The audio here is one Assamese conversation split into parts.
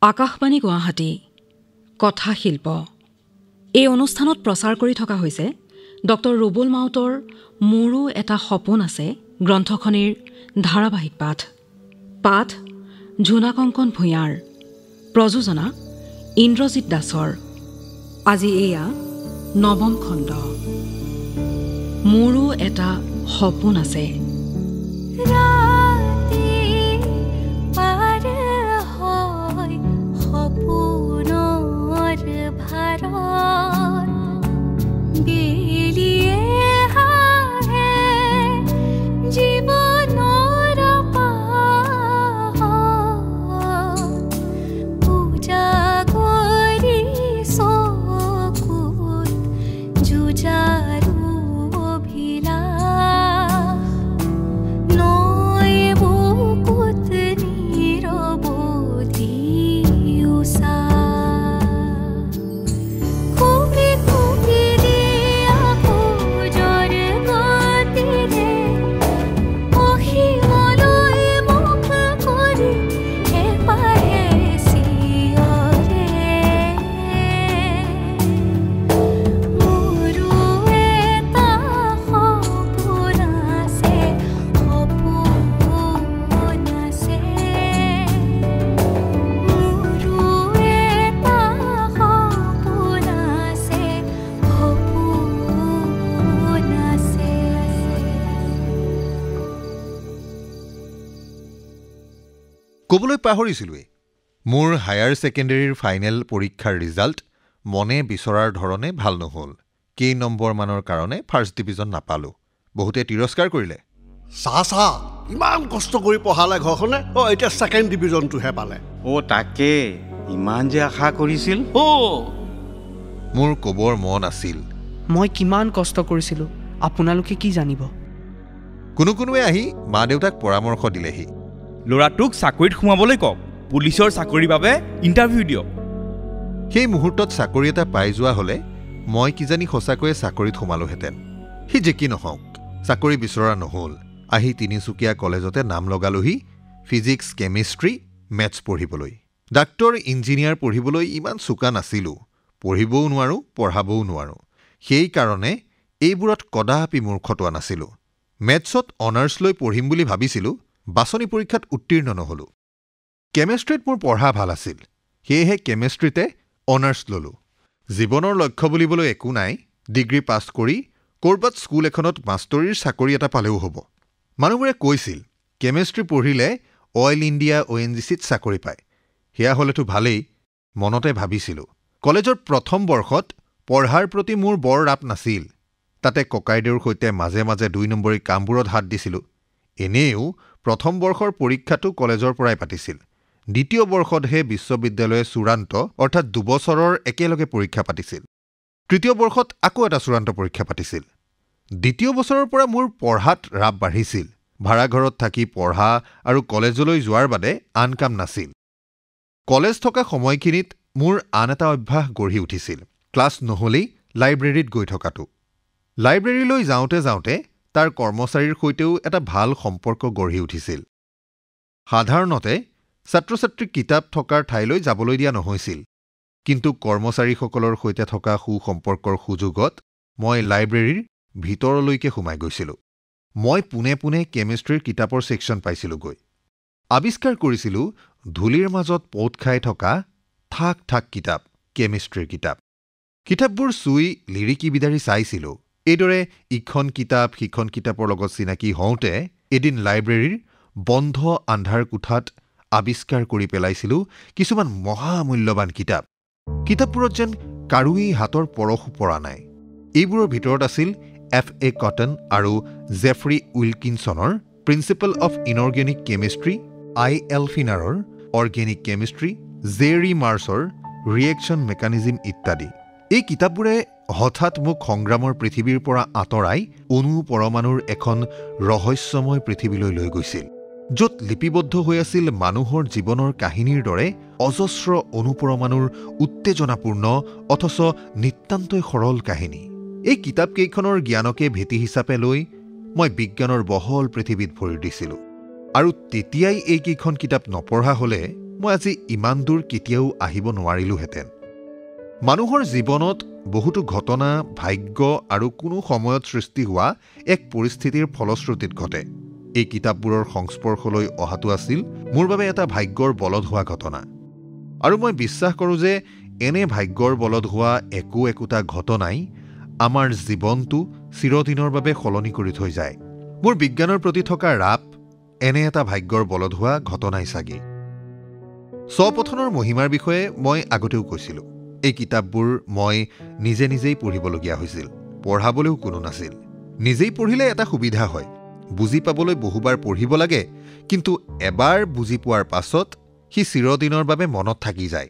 আকাশবাণী গুৱাহাটী কথা শিল্প এই অনুষ্ঠানত প্ৰচাৰ কৰি থকা হৈছে ডক্টৰ ৰুবুল মাউতৰ মোৰো এটা সপোন আছে গ্ৰন্থখনিৰ ধাৰাবাহিক পাঠ ঝুনা কংকন ভূঞাৰ প্ৰযোজনা ইন্দ্ৰজিৎ দাসৰ আজি এয়া নৱম খণ্ড মোৰো এটা সপোন আছে। ক'বলৈ পাহৰিছিলোঁৱেই, মোৰ হায়াৰ ছেকেণ্ডেৰীৰ ফাইনেল পৰীক্ষাৰ ৰিজাল্ট মনে বিচৰাৰ ধৰণে ভাল নহ'ল। কেই নম্বৰমানৰ কাৰণে ফাৰ্ষ্ট ডিভিজন নাপালোঁ। বহুতে তিৰস্কাৰ কৰিলে। চা ইমান কষ্ট কৰি পঢ়ালে ঘৰখনে, এতিয়া ছেকেণ্ড ডিভিজনটোহে পালে। তাকে ইমান যে আশা কৰিছিল। মোৰ ক'বৰ মন আছিল, মই কিমান কষ্ট কৰিছিলোঁ আপোনালোকে কি জানিব। কোনোৱে আহি মা দেউতাক পৰামৰ্শ দিলেহি, ল'ৰাটোক চাকৰিত সোমাবলৈ কওক, পুলিচৰ চাকৰিৰ বাবে ইণ্টাৰভিউ দিয়ক। সেই মুহূৰ্তত চাকৰি এটা পাই যোৱা হ'লে মই কিজানি সঁচাকৈয়ে চাকৰিত সোমালোহেঁতেন। সি যে কি নহওক, চাকৰি বিচৰা নহ'ল। আহি তিনিচুকীয়া কলেজতে নাম লগালোহি ফিজিক্স, কেমিষ্ট্ৰি, মেথছ পঢ়িবলৈ। ডাক্তৰ, ইঞ্জিনিয়াৰ পঢ়িবলৈ ইমান চোকা নাছিলোঁ। পঢ়িবও নোৱাৰোঁ, পঢ়াবও নোৱাৰোঁ। সেইকাৰণে এইবোৰত কদাপি মূৰ খটোৱা নাছিলোঁ। মেথছত অনাৰ্ছ লৈ পঢ়িম বুলি ভাবিছিলোঁ, বাছনি পৰীক্ষাত উত্তীৰ্ণ নহ'লোঁ। কেমেষ্ট্ৰিত মোৰ পঢ়া ভাল আছিল, সেয়েহে কেমেষ্ট্ৰিতে অনাৰ্ছ ল'লোঁ। জীৱনৰ লক্ষ্য বুলিবলৈ একো নাই, ডিগ্ৰী পাছ কৰি ক'ৰবাত স্কুল এখনত মাষ্টৰীৰ চাকৰি এটা পালেও হ'ব। মানুহবোৰে কৈছিল কেমেষ্ট্ৰি পঢ়িলে অইল ইণ্ডিয়া ONGCত চাকৰি পায়। সেয়া হ'লেতো ভালেই, মনতে ভাবিছিলোঁ। কলেজৰ প্ৰথম বৰ্ষত পঢ়াৰ প্ৰতি মোৰ বৰ ৰাপ নাছিল। তাতে ককাইদেউৰ সৈতে মাজে মাজে 2 নম্বৰী কামবোৰত হাত দিছিলোঁ। এনেও প্ৰথম বৰ্ষৰ পৰীক্ষাটো কলেজৰ পৰাই পাতিছিল। দ্বিতীয় বৰ্ষতহে বিশ্ববিদ্যালয়ে চূড়ান্ত অৰ্থাৎ 2 বছৰৰ একেলগে পৰীক্ষা পাতিছিল। তৃতীয় বৰ্ষত আকৌ এটা চূড়ান্ত পৰীক্ষা পাতিছিল। দ্বিতীয় বছৰৰ পৰা মোৰ পঢ়াত ৰাপ বাঢ়িছিল। ভাড়াঘৰত থাকি পঢ়া আৰু কলেজলৈ যোৱাৰ বাদে আন কাম নাছিল। কলেজ থকা সময়খিনিত মোৰ আন এটা অভ্যাস গঢ়ি উঠিছিল, ক্লাছ নহ'লেই লাইব্ৰেৰীত গৈ থকাটো। লাইব্ৰেৰীলৈ যাওঁতে যাওঁতে তাৰ কৰ্মচাৰীৰ সৈতেও এটা ভাল সম্পৰ্ক গঢ়ি উঠিছিল। সাধাৰণতে ছাত্ৰ ছাত্ৰীক কিতাপ থকাৰ ঠাইলৈ যাবলৈ দিয়া নহৈছিল, কিন্তু কৰ্মচাৰীসকলৰ সৈতে থকা সুসম্পৰ্কৰ সুযোগত মই লাইব্ৰেৰীৰ ভিতৰলৈকে সোমাই গৈছিলোঁ। মই পোনে পোনে কেমেষ্ট্ৰিৰ কিতাপৰ ছেকশ্যন পাইছিলোঁগৈ। আৱিষ্কাৰ কৰিছিলোঁ ধূলিৰ মাজত পোত খাই থকা ঠাক ঠাক কিতাপ, কেমেষ্ট্ৰিৰ কিতাপ। কিতাপবোৰ চুই লিৰিকি বিদাৰি চাইছিলোঁ। এইদৰে ইখন কিতাপ সিখন কিতাপৰ লগত চিনাকি হওঁতে এদিন লাইব্ৰেৰীৰ বন্ধ আন্ধাৰ কোঠাত আৱিষ্কাৰ কৰি পেলাইছিলোঁ কিছুমান মহামূল্যৱান কিতাপ। কিতাপবোৰত যেন কাৰোৱেই হাতৰ পৰশো পৰা নাই। এইবোৰৰ ভিতৰত আছিল F.A. কটন আৰু জেফ্ৰী উইলকিনছনৰ principle of inorganic chemistry, I.L. ফিনাৰৰ অৰ্গেনিক কেমিষ্ট্ৰি, জেৰী মাৰ্ছৰ ৰিয়েকশ্যন মেকানিজিম ইত্যাদি। এই কিতাপবোৰে হঠাৎ মোক সংগ্ৰামৰ পৃথিৱীৰ পৰা আঁতৰাই অণু পৰমাণুৰ এখন ৰহস্যময় পৃথিৱীলৈ লৈ গৈছিল, য'ত লিপিবদ্ধ হৈ আছিল মানুহৰ জীৱনৰ কাহিনীৰ দৰে অজস্ৰ অনুপৰমাণুৰ উত্তেজনাপূৰ্ণ অথচ নিতান্তই সৰল কাহিনী। এই কিতাপকেইখনৰ জ্ঞানকে ভেটি হিচাপে লৈ মই বিজ্ঞানৰ বহল পৃথিৱীত ভৰি দিছিলোঁ। আৰু তেতিয়াই এইকেইখন কিতাপ নপঢ়া হ'লে মই আজি ইমান দূৰ কেতিয়াও আহিব নোৱাৰিলোহেঁতেন। মানুহৰ জীৱনত বহুতো ঘটনা ভাগ্য আৰু কোনো সময়ত সৃষ্টি হোৱা এক পৰিস্থিতিৰ ফলশ্ৰুতিত ঘটে। এই কিতাপবোৰৰ সংস্পৰ্শলৈ অহাটো আছিল মোৰ বাবে এটা ভাগ্যৰ বলদ হোৱা ঘটনা। আৰু মই বিশ্বাস কৰোঁ যে এনে ভাগ্যৰ বলদ হোৱা একোটা ঘটনাই আমাৰ জীৱনটো চিৰদিনৰ বাবে সলনি কৰি থৈ যায়। মোৰ বিজ্ঞানৰ প্ৰতি থকা ৰাপ এনে এটা ভাগ্যৰ বলদ হোৱা ঘটনাই চাগে। স্বপঠনৰ মহিমাৰ বিষয়ে মই আগতেও কৈছিলোঁ। এই কিতাপবোৰ মই নিজেই পঢ়িবলগীয়া হৈছিল। পঢ়াবলৈও কোনো নাছিল। নিজেই পঢ়িলে এটা সুবিধা হয়, বুজি পাবলৈ বহুবাৰ পঢ়িব লাগে, কিন্তু এবাৰ বুজি পোৱাৰ পাছত সি চিৰদিনৰ বাবে মনত থাকি যায়,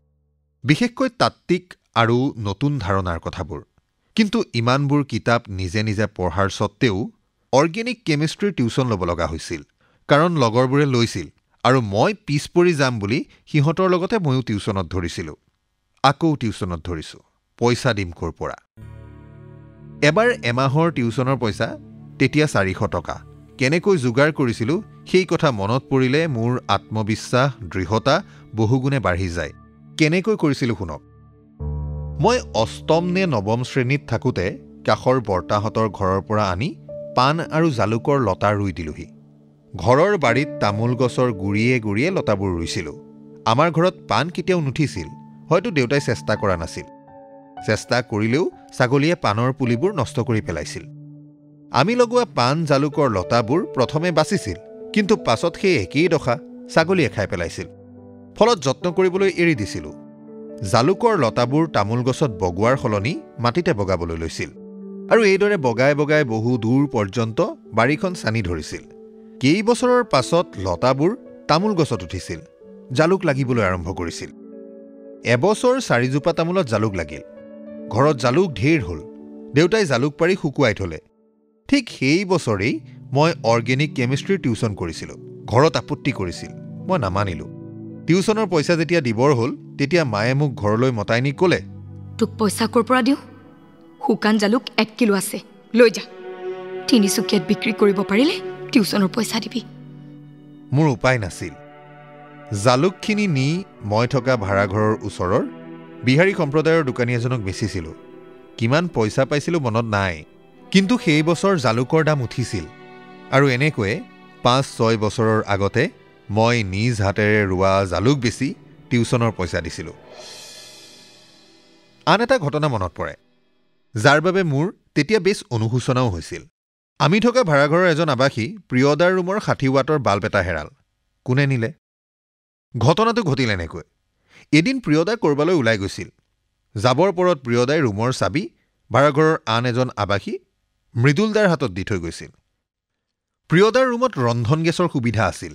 বিশেষকৈ তাত্ত্বিক আৰু নতুন ধাৰণাৰ কথাবোৰ। কিন্তু ইমানবোৰ কিতাপ নিজে পঢ়াৰ স্বত্তেও অৰ্গেনিক কেমিষ্ট্ৰিৰ টিউচন ল'ব লগা হৈছিল, কাৰণ লগৰবোৰে লৈছিল আৰু মই পিছ পৰি যাম বুলি সিহঁতৰ লগতে ময়ো টিউচনত ধৰিছিলোঁ। আকৌ টিউচনত ধৰিছোঁ, পইচা দিম ক'ৰ পৰা। এবাৰ এমাহৰ টিউচনৰ পইচা তেতিয়া 400 টকা। কেনেকৈ যোগাৰ কৰিছিলোঁ সেই কথা মনত পৰিলে মোৰ আত্মবিশ্বাস দৃঢ়তা বহুগুণে বাঢ়ি যায়। কেনেকৈ কৰিছিলোঁ শুনক। মই 8ম নে 9ম শ্ৰেণীত থাকোঁতে কাষৰ বৰ্তাহঁতৰ ঘৰৰ পৰা আনি পাণ আৰু জালুকৰ লতা ৰুই দিলোহি। ঘৰৰ বাৰীত তামোল গছৰ গুৰিয়ে লতাবোৰ ৰুইছিলোঁ। আমাৰ ঘৰত পাণ কেতিয়াও নুঠিছিল, হয়তো দেউতাই চেষ্টা কৰা নাছিল। চেষ্টা কৰিলেও ছাগলীয়ে পাণৰ পুলিবোৰ নষ্ট কৰি পেলাইছিল। আমি লগোৱা পাণ জালুকৰ লতাবোৰ প্ৰথমে বাচিছিল, কিন্তু পাছত সেই একেই দশা, ছাগলীয়ে খাই পেলাইছিল। ফলত যত্ন কৰিবলৈ এৰি দিছিলোঁ। জালুকৰ লতাবোৰ তামোল গছত বগোৱাৰ সলনি মাটিতে বগাবলৈ লৈছিল আৰু এইদৰে বগাই বহু দূৰ পৰ্যন্ত বাৰীখন চানি ধৰিছিল। কেইবছৰৰ পাছত লতাবোৰ তামোল গছত উঠিছিল, জালুক লাগিবলৈ আৰম্ভ কৰিছিল। এবছৰ 4 জোপা তামোলত জালুক লাগিল। ঘৰত জালুক ঢেৰ হ'ল। দেউতাই জালুক পাৰি শুকুৱাই থলে। ঠিক সেই বছৰেই মই অৰ্গেনিক কেমিষ্ট্ৰিৰ টিউচন কৰিছিলোঁ। ঘৰত আপত্তি কৰিছিল, মই নামানিলোঁ। টিউচনৰ পইচা যেতিয়া দিবৰ হ'ল, তেতিয়া মায়ে মোক ঘৰলৈ মতাই নি ক'লে, তোক পইচা ক'ৰ পৰা দিওঁ? শুকান জালুক 1 কিলো আছে, লৈ যা। তিনিচুকীয়াত বিক্ৰী কৰিব পাৰিলে টিউচনৰ পইচা দিবি। মোৰ উপায় নাছিল। জালুকখিনি নি মই থকা ভাড়াঘৰৰ ওচৰৰ বিহাৰী সম্প্ৰদায়ৰ দোকানী এজনক বেচিছিলোঁ। কিমান পইচা পাইছিলোঁ মনত নাই, কিন্তু সেই বছৰ জালুকৰ দাম উঠিছিল আৰু এনেকৈয়ে 5-6 বছৰৰ আগতে মই নিজ হাতেৰে ৰোৱা জালুক বেচি টিউচনৰ পইচা দিছিলোঁ। আন এটা ঘটনা মনত পৰে, যাৰ বাবে মোৰ তেতিয়া বেছ অনুশোচনাও হৈছিল। আমি থকা ভাড়াঘৰৰ এজন আৱাসী প্ৰিয়দাৰ ৰুমৰ 60 ৱাটৰ বাল্ব এটা হেৰাল। কোনে নিলে? ঘটনাটো ঘটিল এনেকৈ। এদিন প্ৰিয়দা কৰবালৈ ওলাই গৈছিল। যাবৰ পৰত প্ৰিয়দাই ৰুমৰ চাবি ভাড়াঘৰৰ আন এজন আৱাসী মৃদুলদাৰ হাতত দি থৈ গৈছিল। প্ৰিয়দাৰ ৰুমত ৰন্ধন গেছৰ সুবিধা আছিল,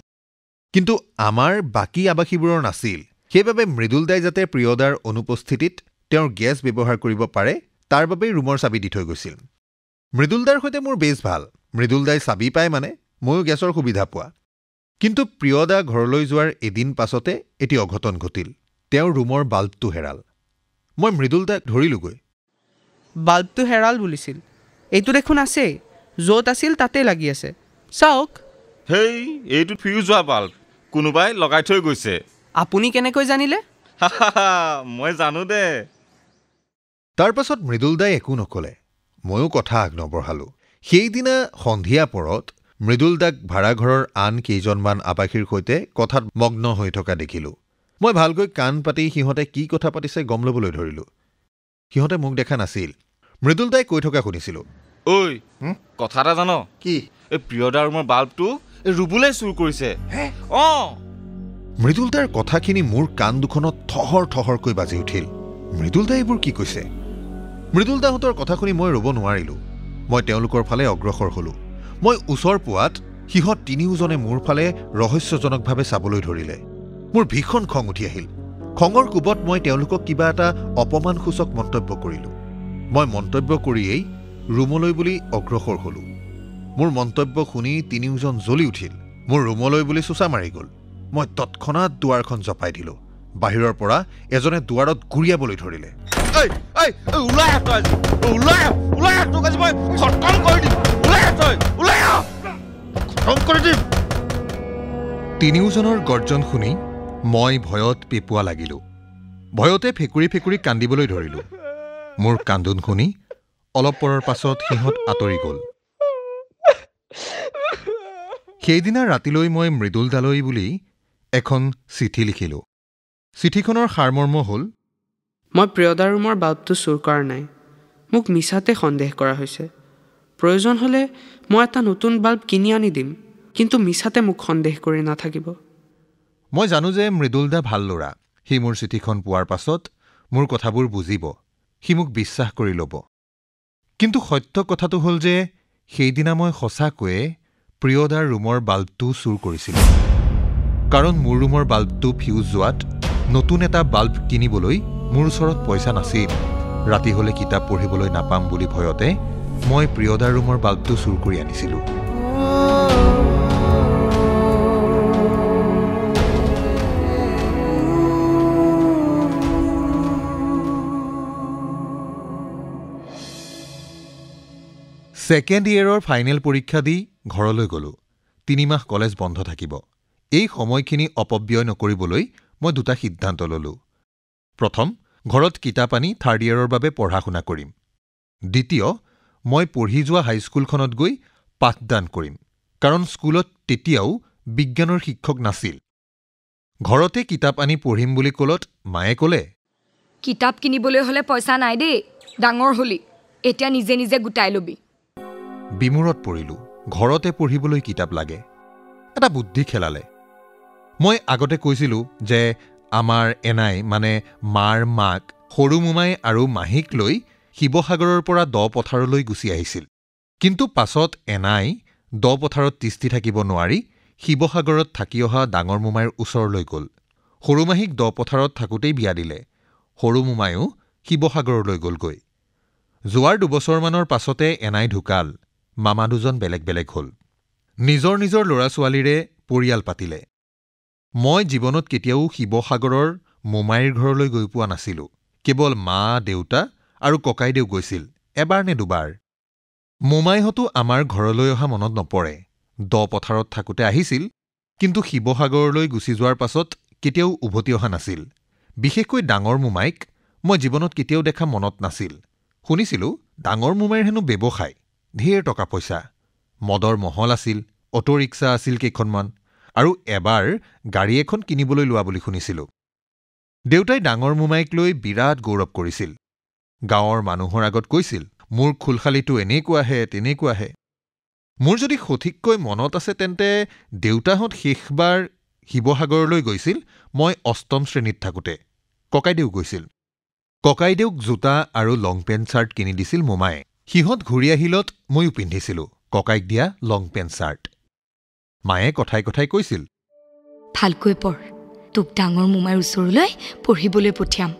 কিন্তু আমাৰ বাকী আৱাসীবোৰৰ নাছিল। সেইবাবে মৃদুলদাই যাতে প্ৰিয়দাৰ অনুপস্থিতিত তেওঁৰ গেছ ব্যৱহাৰ কৰিব পাৰে, তাৰ বাবেই ৰুমৰ চাবি দি থৈ গৈছিল। মৃদুলদাৰ সৈতে মোৰ বেছ ভাল। মৃদুলদাই চাবি পায় মানে ময়ো গেছৰ সুবিধা পোৱা। কিন্তু প্ৰিয়দা ঘৰলৈ যোৱাৰ এদিন পাছতে এটি অঘটন ঘটিল। তেওঁৰ ৰুমৰ বাল্বটো হেৰাল। মই মৃদুলদাক ধৰিলোগৈ। বাল্বটো হেৰাল বুলিছিল, এইটো দেখোন আছেই, য'ত আছিল তাতে লাগি আছে, চাওক। হেই, এইটো ফিউজ হোৱা বাল্ব, কোনোবাই লগাই থৈ গৈছে। আপুনি কেনেকৈ জানিলে? মই জানো দে। তাৰ পাছত মৃদুলদাই একো নকলে। ময়ো কথা আগ নবঢ়ালোঁ। সেইদিনা সন্ধিয়া পৰত মৃদুলদাক ভাড়াঘৰৰ আন কেইজনমান আৱাসীৰ সৈতে কথাত মগ্ন হৈ থকা দেখিলোঁ। মই ভালকৈ কাণ পাতি সিহঁতে কি কথা পাতিছে গম ল'বলৈ ধৰিলোঁ। সিহঁতে মোক দেখা নাছিল। মৃদুলদাই কৈ থকা শুনিছিলোঁ, ঐ কথা এটা জান? কি? এই প্ৰিয়দাৰ ৰুমৰ বাল্বটো ৰুবুলে চুৰ কৰিছে। মৃদুলদাৰ কথাখিনি মোৰ কাণ দুখনত থহৰকৈ বাজি উঠিল। মৃদুলদাই এইবোৰ কি কৈছে? মৃদুলদাহঁতৰ কথা শুনি মই ৰ'ব নোৱাৰিলোঁ। মই তেওঁলোকৰ ফালে অগ্ৰসৰ হ'লোঁ। মই ওচৰ পোৱাত সিহঁত তিনিওজনে মোৰ ফালে ৰহস্যজনকভাৱে চাবলৈ ধৰিলে। মোৰ ভীষণ খং উঠি আহিল। খঙৰ কোবত মই তেওঁলোকক কিবা এটা অপমানসূচক মন্তব্য কৰিলোঁ। মই মন্তব্য কৰিয়েই ৰুমলৈ বুলি অগ্ৰসৰ হ'লোঁ। মোৰ মন্তব্য শুনি তিনিওজন জ্বলি উঠিল। মোৰ ৰুমলৈ বুলি চোচা মাৰি গ'ল। মই তৎক্ষণাত দুৱাৰখন জপাই দিলোঁ। বাহিৰৰ পৰা এজনে দুৱাৰত গুৰিয়াবলৈ ধৰিলে। তিনিওজনৰ গৰ্জন শুনি মই ভয়ত পেপুৱা লাগিলোঁ। ভয়তে ফেকুৰি ফেকুৰি কান্দিবলৈ ধৰিলোঁ। মোৰ কান্দোন শুনি অলপ পৰৰ পাছত সিহঁত আঁতৰি গ'ল। সেইদিনা ৰাতিলৈ মই মৃদুল দালৈ বুলি এখন চিঠি লিখিলোঁ। চিঠিখনৰ সাৰমৰ্ম হ'ল, মই প্ৰিয়দাৰ ৰুমৰ বাল্বটো চুৰ কৰা নাই। মোক মিছাতে সন্দেহ কৰা হৈছে। প্ৰয়োজন হ'লে মই এটা নতুন বাল্ব কিনি আনি দিম, কিন্তু মিছাতে মোক সন্দেহ কৰি নাথাকিব। মই জানো যে মৃদুল দা ভাল ল'ৰা। সি মোৰ চিঠিখন পোৱাৰ পাছত মোৰ কথাবোৰ বুজিব, সি মোক বিশ্বাস কৰি ল'ব। কিন্তু সত্য কথাটো হ'ল যে সেইদিনা মই সঁচাকৈয়ে প্ৰিয়দাৰ ৰুমৰ বাল্বটো চুৰ কৰিছিলোঁ। কাৰণ মোৰ ৰুমৰ বাল্বটো ফিউজ যোৱাত নতুন এটা বাল্ব কিনিবলৈ মোৰ ওচৰত পইচা নাছিল। ৰাতি হ'লে কিতাপ পঢ়িবলৈ নাপাম বুলি ভয়তে মই প্ৰিয়দাৰ ৰুমৰ বাল্বটো চুৰ কৰি আনিছিলোঁ। ছেকেণ্ড ইয়েৰৰ ফাইনেল পৰীক্ষা দি ঘৰলৈ গ'লোঁ। 3 মাহ কলেজ বন্ধ থাকিব। এই সময়খিনি অপব্যয় নকৰিবলৈ মই 2টা সিদ্ধান্ত ল'লোঁ। প্ৰথম, ঘৰত কিতাপ আনি 3rd ইয়েৰৰ বাবে পঢ়া শুনা কৰিম। দ্বিতীয়, মই পঢ়ি যোৱা হাইস্কুলখনত গৈ পাঠদান কৰিম, কাৰণ স্কুলত তেতিয়াও বিজ্ঞানৰ শিক্ষক নাছিল। ঘৰতে কিতাপ আনি পঢ়িম বুলি ক'লত মায়ে ক'লে, কিতাপ কিনিবলৈ হ'লে পইচা নাই দেই, ডাঙৰ হলি, এতিয়া নিজে নিজে গোটাই ল'বি। বিমূৰত পৰিলোঁ। ঘৰতে পঢ়িবলৈ কিতাপ লাগে। এটা বুদ্ধি খেলালে। মই আগতে কৈছিলোঁ যে আমাৰ এনাই মানে মাৰ মাক সৰু মোমাই আৰু মাহীক লৈ শিৱসাগৰৰ পৰা দ পথাৰলৈ গুচি আহিছিল। কিন্তু পাছত এনাই দ পথাৰত তিষ্ঠি থাকিব নোৱাৰি শিৱসাগৰত থাকি অহা ডাঙৰ মোমাইৰ ওচৰলৈ গ'ল। সৰু মাহীক দ পথাৰত থাকোঁতেই বিয়া দিলে। সৰু মোমায়ো শিৱসাগৰলৈ গ'লগৈ। যোৱাৰ 2 বছৰমানৰ পাছতে এনাই ঢুকাল। মামা 2জন বেলেগ বেলেগ হ'ল। নিজৰ নিজৰ ল'ৰা-ছোৱালীৰে পৰিয়াল পাতিলে। মই জীৱনত কেতিয়াও শিৱসাগৰৰ মোমাইৰ ঘৰলৈ গৈ পোৱা নাছিলোঁ। কেৱল মা, দেউতা আৰু ককাইদেউ গৈছিল, এবাৰ নে 2বাৰ। মোমাইহঁতো আমাৰ ঘৰলৈ অহা মনত নপৰে। দ পথাৰত থাকোঁতে আহিছিল, কিন্তু শিৱসাগৰলৈ গুচি যোৱাৰ পাছত কেতিয়াও উভতি অহা নাছিল। বিশেষকৈ ডাঙৰ মোমাইক মই জীৱনত কেতিয়াও দেখা মনত নাছিল। শুনিছিলোঁ ডাঙৰ মোমাইৰ হেনো ব্যৱসায়, ঢেৰ টকা পইচা, মদৰ মহল আছিল, অটো ৰিক্সা আছিল কেইখনমান, আৰু এবাৰ গাড়ী এখন কিনিবলৈ লোৱা বুলি শুনিছিলোঁ। দেউতাই ডাঙৰ মোমাইক লৈ বিৰাট গৌৰৱ কৰিছিল। গাঁৱৰ মানুহৰ আগত কৈছিল, মোৰ খোলশালীটো এনেকুৱাহে তেনেকুৱাহে। মোৰ যদি সঠিককৈ মনত আছে তেন্তে দেউতাহঁত শেষবাৰ শিৱসাগৰলৈ গৈছিল মই 8ম শ্ৰেণীত থাকোঁতে। ককাইদেউ গৈছিল। ককাইদেউক জোতা আৰু লং পেণ্ট চাৰ্ট কিনি দিছিল মোমায়ে। সিহঁত ঘূৰি আহিলত ময়ো পিন্ধিছিলোঁ ককাইক দিয়া লং পেণ্ট চাৰ্ট। মায়ে কথাই কথাই কৈছিল, ভালকৈ পঢ়, তোক ডাঙৰ মোমাইৰ ওচৰলৈ পঢ়িবলৈ পঠিয়াম।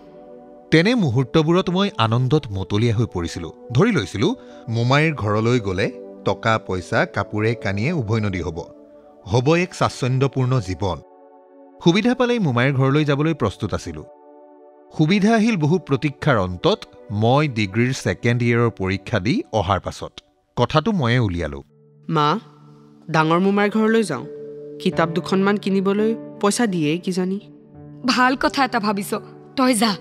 তেনে মুহূৰ্তবোৰত মই আনন্দত মতলীয়া হৈ পৰিছিলোঁ। ধৰি লৈছিলোঁ মোমাইৰ ঘৰলৈ গ'লে টকা পইচা কাপোৰে কানিয়ে উভৈনদী হ'ব এক স্বাচ্ছন্দ্যপূৰ্ণ জীৱন। সুবিধা পালেই মোমাইৰ ঘৰলৈ যাবলৈ প্ৰস্তুত আছিলোঁ। সুবিধা আহিল বহু প্ৰতীক্ষাৰ অন্তত মই ডিগ্ৰীৰ 2nd ইয়েৰৰ পৰীক্ষা দি অহাৰ পাছত। কথাটো ময়ে উলিয়ালোঁ। মা, ডাঙৰ মোমাইৰ ঘৰলৈ যাওঁ। কিতাপ 2খনমান কিনিবলৈ পইচা দিয়েই কিজানি। ভাল কথা এটা ভাবিছ, তই যা।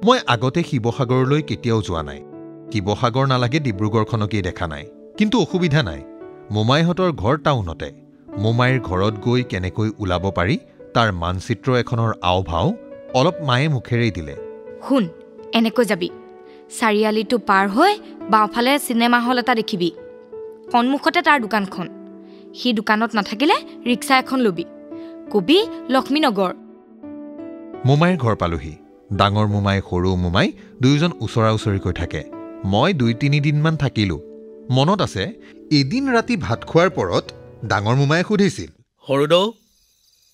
মই আগতে শিৱসাগৰলৈ কেতিয়াও যোৱা নাই। শিৱসাগৰ নালাগে ডিব্ৰুগড়খনকেই দেখা নাই। কিন্তু অসুবিধা নাই, মোমাইহঁতৰ ঘৰ টাউনতে। মোমাইৰ ঘৰত গৈ কেনেকৈ ওলাব পাৰি তাৰ মানচিত্ৰ এখনৰ আওভাও অলপ মায়ে মুখেৰেই দিলে। শুন, এনেকৈ যাবি, চাৰিআলিটো পাৰ হৈ বাওঁফালে চিনেমা হল এটা দেখিবি। সন্মুখতে তাৰ দোকানখন। সি দোকানত নাথাকিলে ৰিক্সা এখন ল'বি, কবি লক্ষ্মীনগৰ। মোমাইৰ ঘৰ পালোহি। ডাঙৰ মোমাই সৰু মোমাই 2জন ওচৰা ওচৰিকৈ থাকে। মই 2-3 দিনমান থাকিলোঁ। মনত আছে, এদিন ৰাতি ভাত খোৱাৰ পৰত ডাঙৰ মোমায়ে সুধিছিল, সৰুদৌ,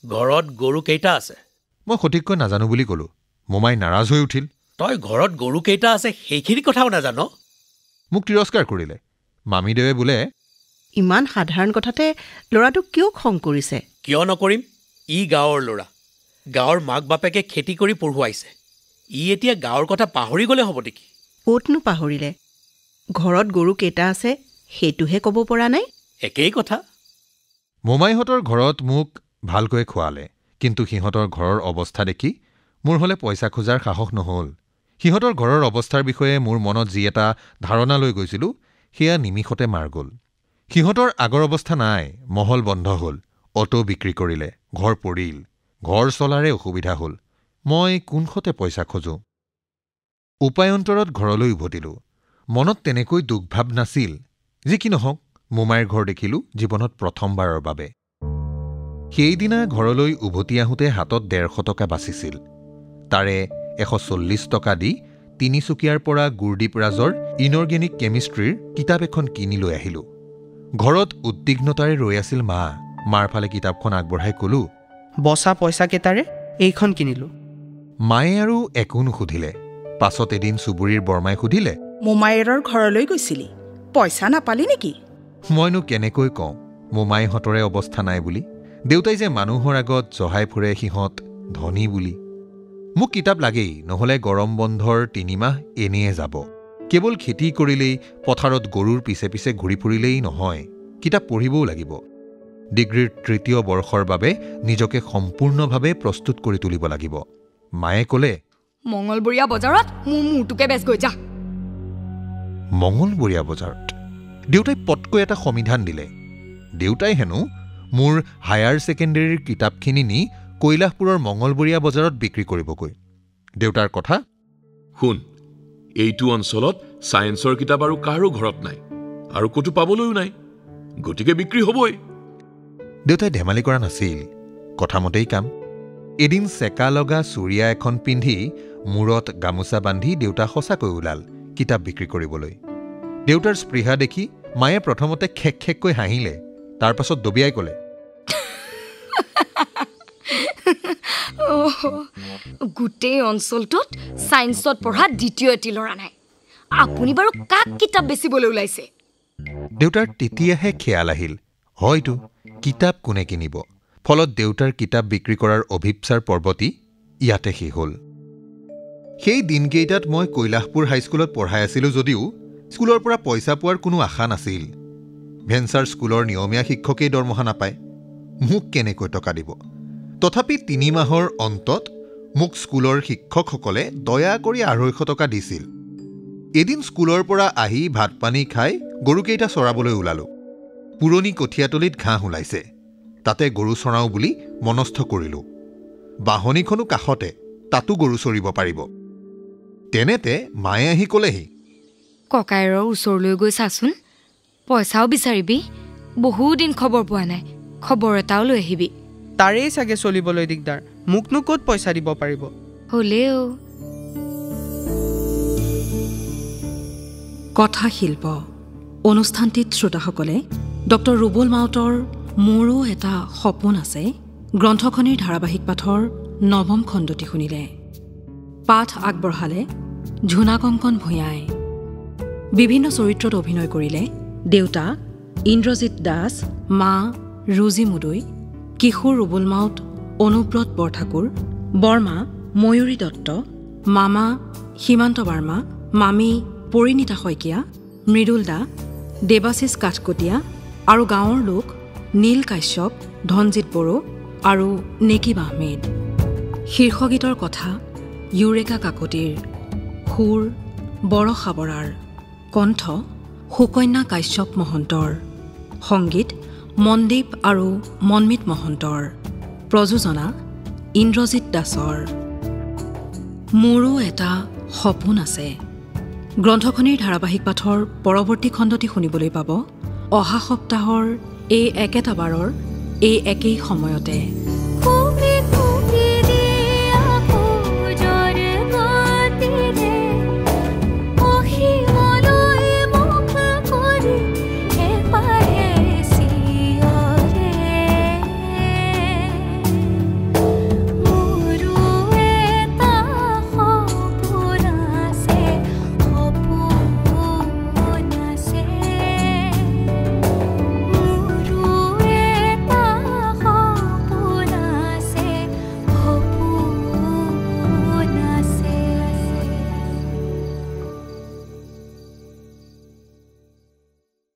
ঘৰত গৰু কেইটা আছে? মই সঠিককৈ নাজানো বুলি ক'লোঁ। মোমাই নাৰাজ হৈ উঠিল। তই ঘৰত গৰু কেইটা আছে সেইখিনি কথাও নাজান? মোক তিৰস্কাৰ কৰিলে। মামীদেৱে বোলে, ইমান সাধাৰণ কথাতে ল'ৰাটোক কিয় খং কৰিছে? কিয় নকৰিম? ই গাঁৱৰ ল'ৰা। গাঁৱৰ মাক বাপেকে খেতি কৰি পঢ়ুৱাইছে। ই এতিয়া গাঁৱৰ কথা পাহৰি গ'লে হ'ব নেকি? ক'তনো পাহৰিলে? ঘৰত গৰু কেইটা আছে সেইটোহে ক'ব পৰা নাই। একেই কথা। মোমাইহঁতৰ ঘৰত মোক ভালকৈ খোৱালে, কিন্তু সিহঁতৰ ঘৰৰ অৱস্থা দেখি মোৰ হলে পইচা খোজাৰ সাহস নহল সিহঁতৰ ঘৰৰ অৱস্থাৰ বিষয়ে মোৰ মনত যি এটা ধাৰণা লৈ গৈছিলোঁ সেয়া নিমিষতে মাৰ গ'ল সিহঁতৰ আগৰ অৱস্থা নাই মহল বন্ধ হ'ল অটো বিক্ৰী কৰিলে ঘৰ পৰিল ঘৰ চলাৰে অসুবিধা হ'ল মই কোনখতে পইচা খোজো উপায়ন্তৰত ঘৰলৈ উভতিলোঁ মনত তেনেকৈ দুখভাৱ নাছিল যি কি নহওক মোমাইৰ ঘৰ দেখিলোঁ জীৱনত প্ৰথমবাৰৰ বাবে সেইদিনা ঘৰলৈ উভতি আহোঁতে হাতত 150 টকা বাচিছিল তাৰে 140 টকা দি তিনিচুকীয়াৰ পৰা গুৰদীপ ৰাজৰ ইনঅৰ্গেনিক কেমিষ্ট্ৰিৰ কিতাপ এখন কিনি লৈ আহিলোঁ ঘৰত উদ্বিগ্নতাৰে ৰৈ আছিল মাৰ ফালে কিতাপখন আগবঢ়াই ক'লোঁ বচা পইচা কেইটাৰে এইখন কিনিলোঁ মায়ে আৰু একো নুসুধিলে পাছত এদিন চুবুৰীৰ বৰমাই সুধিলে মোমায়েৰৰ ঘৰলৈ গৈছিলি পইচা নাপালি নেকি মইনো কেনেকৈ কওঁ মোমাইহঁতৰে অৱস্থা নাই বুলি দেউতাই যে মানুহৰ আগত জহাই ফুৰে সিহঁত ধনী বুলি মোক কিতাপ লাগেই নহলে গৰম বন্ধৰ 3 মাহ এনেয়ে যাব কেৱল খেতি কৰিলেই পথাৰত গৰুৰ পিছে পিছে ঘূৰি ফুৰিলেই নহয় কিতাপ পঢ়িবও লাগিব ডিগ্ৰীৰ 3য় বৰ্ষৰ বাবে নিজকে সম্পূৰ্ণভাৱে প্ৰস্তুত কৰি তুলিব লাগিব মায়ে ক'লে মঙ্গলবৰীয়া বজাৰত মোৰ মূৰটোকে বেচ গৈ যা মঙ্গলবৰীয়া বজাৰত দেউতাই পটকৈ এটা সমিধান দিলে দেউতাই হেনো মোৰ হায়াৰ ছেকেণ্ডেৰীৰ কিতাপখিনি নি কৈলাশপুৰৰ মঙ্গলবৰীয়া বজাৰত বিক্ৰী কৰিবগৈ দেউতাৰ কথা শুন এইটো অঞ্চলত সায়েন্সৰ কিতাপ আৰু কাৰো ঘৰত নাই আৰু কতো পাবলৈও নাই গতিকে বিক্ৰী হ'বই দেউতাই ধেমালি কৰা নাছিল কথামতেই কাম এদিন চেকা লগা চুৰিয়া এখন পিন্ধি মূৰত গামোচা বান্ধি দেউতা সঁচাকৈ ওলাল কিতাপ বিক্ৰী কৰিবলৈ দেউতাৰ স্পৃহা দেখি মায়ে প্ৰথমতে খেককৈ হাঁহিলে তাৰ পাছত দবিয়াই ক'লে গোটেই অঞ্চলটোত সায়েন্সত পঢ়া দ্বিতীয় এটি ল'ৰা নাই আপুনি বাৰু কাক কিতাপ বেচিবলৈ ওলাইছে দেউতাৰ তেতিয়াহে খেয়াল আহিল হয়তো কিতাপ কোনে কিনিব ফলত দেউতাৰ কিতাপ বিক্ৰী কৰাৰ অভিপ্সাৰ পৰ্বতী ইয়াতে শেষ হ'ল সেই দিনকেইটাত মই কৈলাশপুৰ হাইস্কুলত পঢ়াই আছিলোঁ যদিও স্কুলৰ পৰা পইচা পোৱাৰ কোনো আশা নাছিল ভেঞ্চাৰ স্কুলৰ নিয়মীয়া শিক্ষকেই দৰমহা নাপায় মোক কেনেকৈ টকা দিব তথাপি 3 মাহৰ অন্তত মোক স্কুলৰ শিক্ষকসকলে দয়া কৰি 250 টকা দিছিল এদিন স্কুলৰ পৰা আহি ভাত পানী খাই গৰুকেইটা চৰাবলৈ ওলালোঁ পুৰণি কঠীয়াতলিত ঘাঁহ ওলাইছে তাতে গৰু চৰাওঁ বুলি মনস্থ কৰিলোঁ বাহনীখনো কাষতে তাতো গৰু চৰিব পাৰিব তেনেতে মায়ে আহি ক'লেহি ককাইৰৰ ওচৰলৈ গৈ চাচোন পইচাও বিচাৰিবি বহুদিন খবৰ পোৱা নাই খবৰ এটাও লৈ আহিবি তাৰেই চাগে চলিবলৈ দিগদাৰ মোকনো ক'ত পইচা দিব পাৰিব হ'লেও কথা শিল্প অনুষ্ঠানটিত শ্ৰোতাসকলে ডক্টৰ ৰুবুল মাউতৰ মোৰো এটা সপোন আছে গ্ৰন্থখনিৰ ধাৰাবাহিক পাঠৰ 9ম খণ্ডটি শুনিলে পাঠ আগবঢ়ালে ঝুনা কংকন ভূঞাই বিভিন্ন চৰিত্ৰত অভিনয় কৰিলে দেউতা ইন্দ্ৰজিৎ দাস মা ৰুজি মুদৈ কিশোৰ ৰুবুল মাউত অনুব্ৰত বৰঠাকুৰ বৰ্মা ময়ূৰী দত্ত মামা সীমান্ত বাৰ্মা মামী পৰিণীতা শইকীয়া মৃদুল দা দেৱাশিষ কাঠকটীয়া আৰু গাঁৱৰ লোক নীল কাশ্যপ ধনজিৎ বড়ো আৰু নেকিব আহমেদ শীৰ্ষগীতৰ কথা ইউৰেকা কাকতিৰ সুৰ বৰষা বৰাৰ কণ্ঠ সুকন্যা কাশ্যপ মহন্তৰ সংগীত মনদীপ আৰু মনমিত মহন্তৰ প্ৰযোজনা ইন্দ্ৰজিৎ দাসৰ মোৰো এটা সপোন আছে গ্ৰন্থখনিৰ ধাৰাবাহিক পাঠৰ পৰৱৰ্তী খণ্ডটি শুনিবলৈ পাব অহা সপ্তাহৰ এই একেটা বাৰৰ এই একেই সময়তে